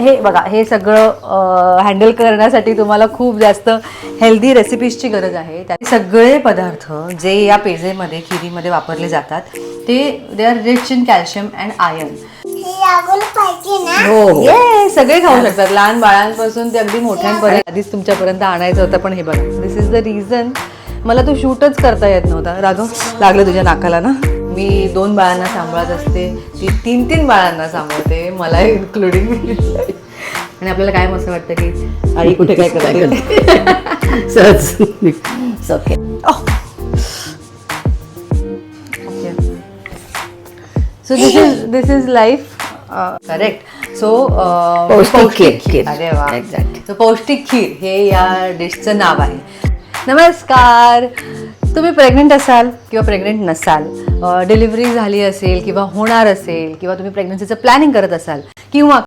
हे बघा, हे सगळं हँडल करण्यासाठी तुम्हाला खूप जास्त हेल्दी रेसिपीजची गरज आहे. त्या सगळे पदार्थ जे या पेजेमध्ये खिरीमध्ये वापरले जातात they are rich in calcium and iron. हो, ये सगळे खाऊ शकतात, लहान बाळांपासून ते अगदी मोठ्यांपर्यंत. आधीच तुमच्यापर्यंत आणायचं होतं, पण हे बघा, दिस इज द रिझन मला तो शूटच करता येत नव्हता. राघव, लागलं तुझ्या नाकाला ना. मी 2 बाळांना सांभाळत असते, ती 3 बाळांना सांभाळते, मला इन्क्लुडिंग. आणि आपल्याला काय मस्त वाटतं की आई कुठे काय करते. सहज okay. So this is life. Correct. So पौष्टिक खीर. अरे वा, एक्झॅक्ट. सो पौष्टिक खीर हे या डिशचं नाव आहे. नमस्कार. तुम्ही प्रेग्नेंट असाल किंवा प्रेग्नेंट नसाल, डिलिव्हरी झाली असेल किंवा होणार असेल, किंवा तुम्ही प्रेग्नन्सीचं प्लॅनिंग करत असाल, किंवा